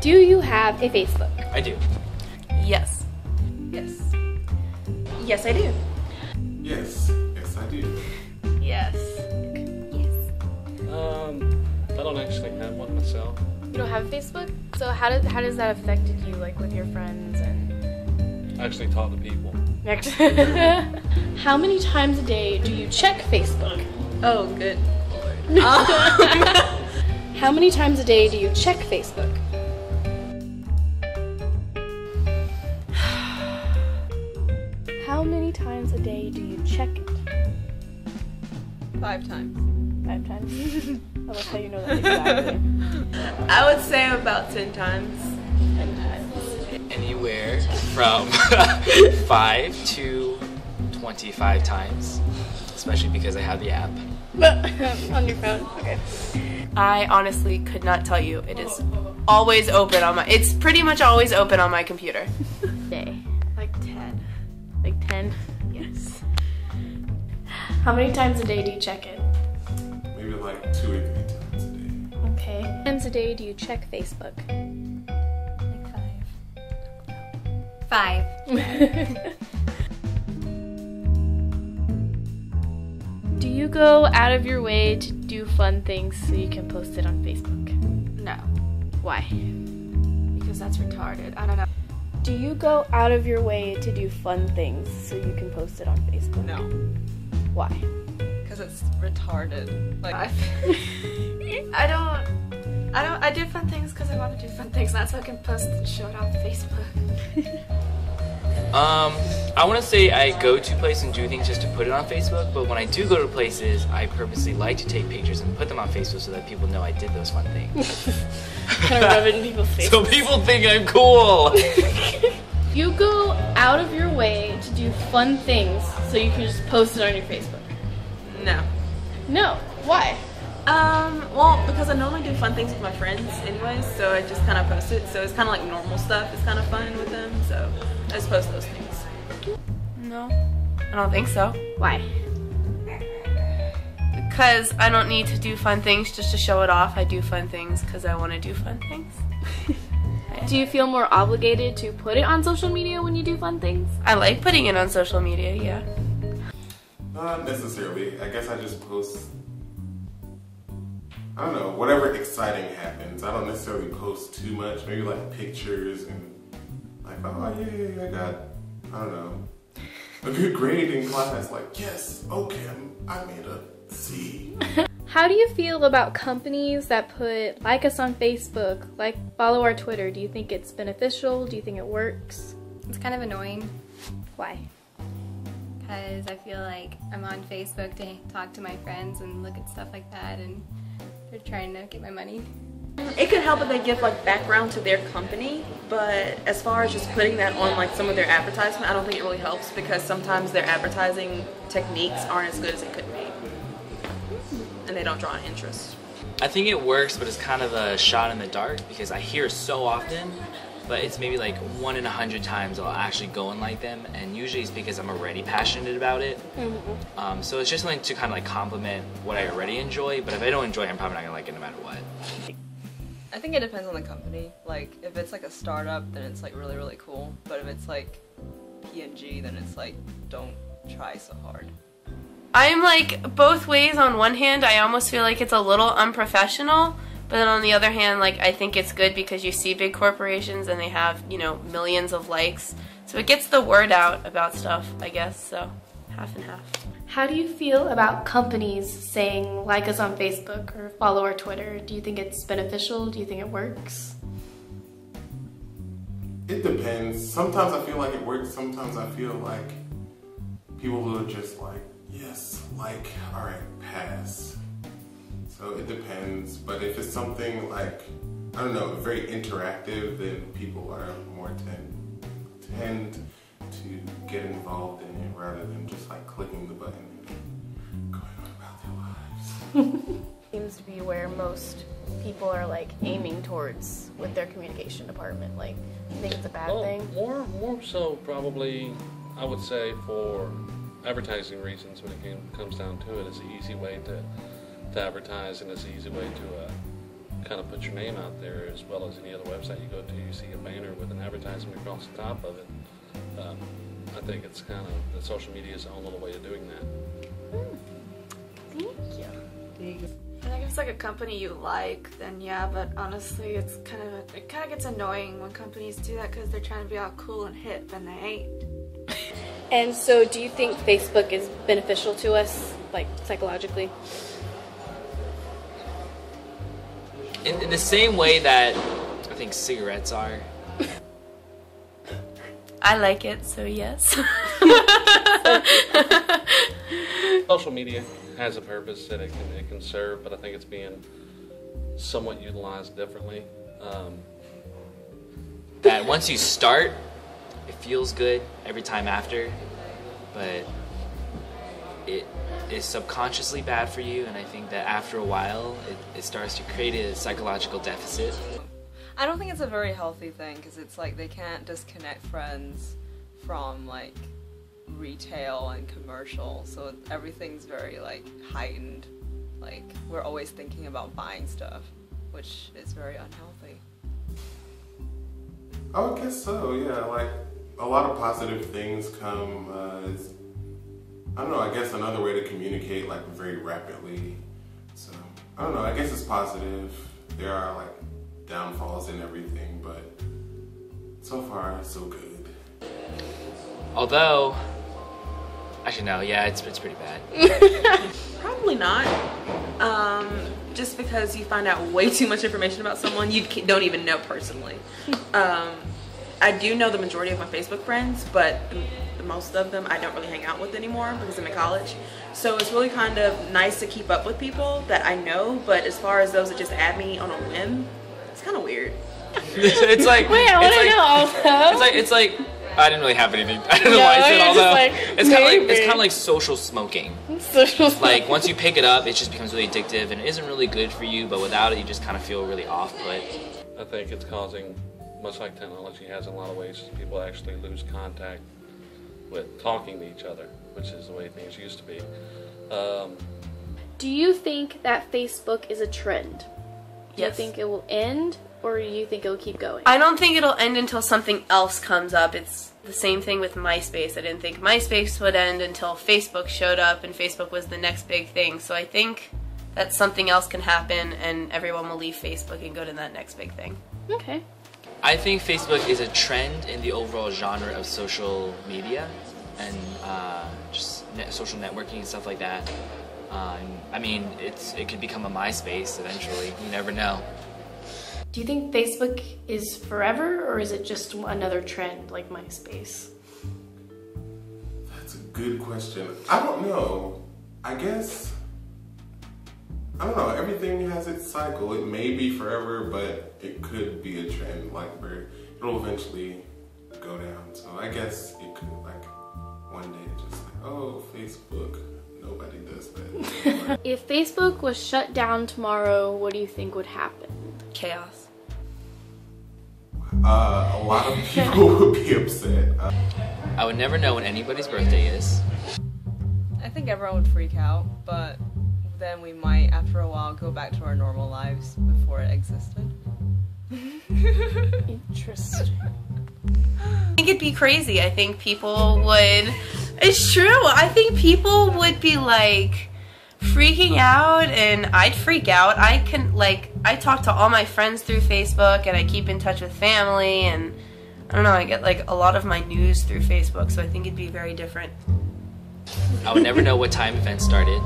Do you have a Facebook? I do. Yes. Yes. Yes, I do. Yes. Yes, I do. Yes. I don't actually have one myself. You don't have a Facebook? So how does that affected you, like with your friends and? I actually talk to people. How many times a day do you check Facebook? Oh, good. How many times a day do you check Facebook? How many times a day do you check it? 5 times. 5 times? I like how you know that exactly. I would say about 10 times. 10 times. Anywhere from 5 to 25 times, especially because I have the app. On your phone? Okay. I honestly could not tell you. It is always open on my, it's pretty much always open on my computer. Day. Like 10. Like 10? Yes. How many times a day do you check it? Maybe like 2 or 3 times a day. Okay. How many times a day do you check Facebook? Like 5. Do you go out of your way to do fun things so you can post it on Facebook? No. Why? Because that's retarded. I don't know. Do you go out of your way to do fun things so you can post it on Facebook? No. Why? Because it's retarded. Like, I do fun things because I want to do fun things. Not so I can post and show it on Facebook. I want to say I go to places and do things just to put it on Facebook, but when I do go to places, I purposely like to take pictures and put them on Facebook so that people know I did those fun things. Kind of rub it in people's faces. So people think I'm cool! You go out of your way to do fun things so you can just post it on your Facebook? No. No. Why? Well, because I normally do fun things with my friends anyways, so I just kind of post it. So it's kind of like normal stuff. It's kind of fun with them, so I just post those things. No, I don't think so. Why? Because I don't need to do fun things just to show it off. I do fun things because I want to do fun things. Do you feel more obligated to put it on social media when you do fun things? I like putting it on social media, yeah. Not necessarily. I guess I just post, I don't know, whatever exciting happens. I don't necessarily post too much. Maybe like pictures and like, oh yeah, I got, I don't know, a good grade in class. Like, yes, okay, I made a C. How do you feel about companies that put like us on Facebook, like follow our Twitter? Do you think it's beneficial? Do you think it works? It's kind of annoying Why? because I feel like I'm on Facebook to talk to my friends and look at stuff like that, and they're trying to get my money. It could help if they give like background to their company, but as far as just putting that on like some of their advertisement, I don't think it really helps because sometimes their advertising techniques aren't as good as it could be. And they don't draw an interest. I think it works, but it's kind of a shot in the dark because I hear so often, but it's maybe like 1 in 100 times I'll actually go and like them, and usually it's because I'm already passionate about it. So it's just something to kind of like complement what I already enjoy, but if I don't enjoy it, I'm probably not gonna like it no matter what. I think it depends on the company. Like, if it's like a startup, then it's like really, really cool. But if it's like P&G, then it's like, don't try so hard. I'm like both ways. On one hand, I almost feel like it's a little unprofessional, but then on the other hand, like I think it's good because you see big corporations and they have, you know, millions of likes. So it gets the word out about stuff, I guess, so half and half. How do you feel about companies saying like us on Facebook or follow our Twitter? Do you think it's beneficial? Do you think it works? It depends. Sometimes I feel like it works. Sometimes I feel like people will just like, yes, like, all right, pass. So it depends. But if it's something like, I don't know, very interactive, then people are more tend to get involved in it rather than just like clicking the button and going on about their lives. Seems to be where most people are like aiming towards with their communication department. Like, you think it's a bad thing? More so probably, I would say, for advertising reasons. When it comes down to it, it's an easy way to advertise, and it's an easy way kind of put your name out there, as well as any other website you go to, you see a banner with an advertisement across the top of it. I think it's kind of, the social media is its own little way of doing that. Thank you. I think if it's like a company you like, then yeah, but honestly it kind of gets annoying when companies do that because they're trying to be all cool and hip and they ain't. And so do you think Facebook is beneficial to us, like psychologically? In the same way that I think cigarettes are. I like it, so yes. Social media has a purpose that it can serve, but I think it's being somewhat utilized differently. That once you start, it feels good every time after, but it is subconsciously bad for you, and I think that after a while it starts to create a psychological deficit. I don't think it's a very healthy thing, because it's like they can't disconnect friends from like retail and commercial, so everything's very like heightened. Like we're always thinking about buying stuff, which is very unhealthy. Oh, I guess so, yeah. Like a lot of positive things come as, I don't know, I guess another way to communicate like very rapidly. So I don't know, I guess it's positive. There are like downfalls and everything, but so far so good. Although, actually no, yeah, it's pretty bad. Probably not. Just because you find out way too much information about someone you don't even know personally. I do know the majority of my Facebook friends, but most of them I don't really hang out with anymore because I'm in college. So it's really kind of nice to keep up with people that I know, but as far as those that just add me on a whim, it's kind of weird. It's like, wait, I want to know also. It's like I didn't really have anything. I don't know why I said all that. Like, it's kind of like social smoking. Social smoking. Like once you pick it up, it just becomes really addictive, and it isn't really good for you. But without it, you just kind of feel really off put. I think it's causing, much like technology has in a lot of ways, people actually lose contact with talking to each other, which is the way things used to be. Do you think that Facebook is a trend? Do you Yes. think it will end, or do you think it will keep going? I don't think it'll end until something else comes up. It's the same thing with MySpace. I didn't think MySpace would end until Facebook showed up, and Facebook was the next big thing. So I think that something else can happen, and everyone will leave Facebook and go to that next big thing. Okay. I think Facebook is a trend in the overall genre of social media and just social networking and stuff like that. I mean, it could become a MySpace eventually. You never know. Do you think Facebook is forever, or is it just another trend like MySpace? That's a good question. I don't know. I guess, I don't know, everything has its cycle. It may be forever, but it could be a trend, like where it'll eventually go down. So I guess it could, like, one day just like, oh, Facebook, nobody does that. If Facebook was shut down tomorrow, what do you think would happen? Chaos. A lot of people would be upset. I would never know when anybody's birthday is. I think everyone would freak out, but then we might, after a while, go back to our normal lives before it existed. Interesting. I think it'd be crazy. I think people would... It's true. I think people would be like freaking out, and I'd freak out. I talk to all my friends through Facebook, and I keep in touch with family, and I don't know, I get like a lot of my news through Facebook, so I think it'd be very different. I would never know what time events started.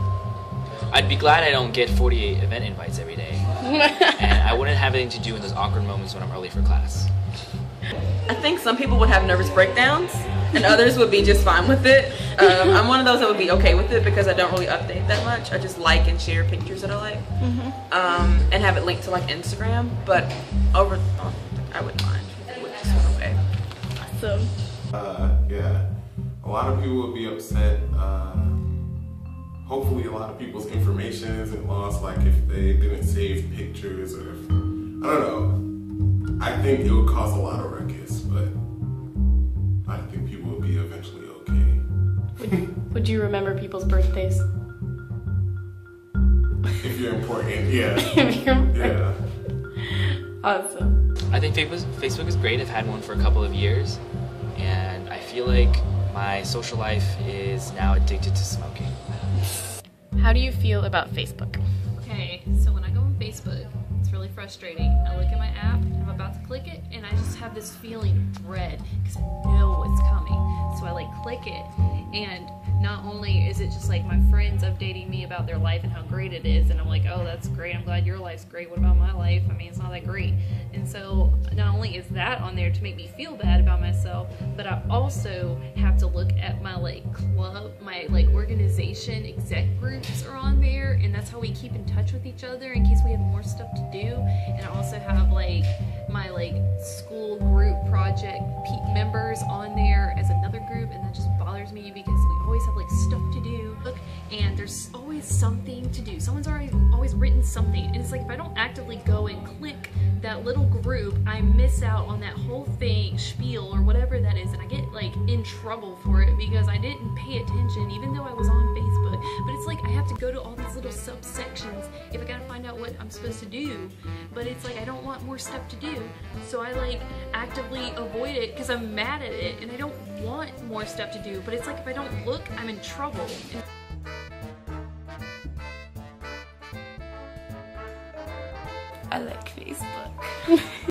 I'd be glad I don't get 48 event invites every day. And I wouldn't have anything to do in those awkward moments when I'm early for class. I think some people would have nervous breakdowns, and others would be just fine with it. I'm one of those that would be okay with it because I don't really update that much. I just like and share pictures that I like, and have it linked to like Instagram. But I wouldn't mind if it would just went away. Awesome. Yeah, a lot of people would be upset. Hopefully a lot of people's information isn't lost, like if they didn't save pictures or if, I don't know. I think it would cause a lot of ruckus, but I think people would be eventually okay. Would you remember people's birthdays? If you're important, yeah. If you're- Yeah. Awesome. I think Facebook is great. I've had one for a couple of years, and I feel like my social life is now addicted to smoking. How do you feel about Facebook? Okay, so when I go on Facebook, it's really frustrating. I look at my app, I'm about to click it, and I just have this feeling of dread because I know what's coming. So I like click it, and not only is it just like my friends updating me about their life and how great it is, and I'm like, oh, that's great, I'm glad your life's great, what about my life? I mean, it's not that great. And so not only is that on there to make me feel bad about myself, but I also have to look at my like club, my like organization exec groups are on there, and that's how we keep in touch with each other in case we have more stuff to do. And I also have like my like school group project members on there as another group, and that just bothers me because we always have like stuff to do, and there's always something to do. Someone's always written something, and it's like if I don't actively go and click that little group, I miss out on that whole thing, spiel or whatever that is, and I get like in trouble for it because I didn't pay attention even though I was on Facebook. But it's like I have to go to all these little subsections if I gotta find out what I'm supposed to do, but it's like I don't want more stuff to do, so I like actively avoid it because I'm mad at it and I don't want more stuff to do. But it's like if I don't look, I'm in trouble. I like Facebook.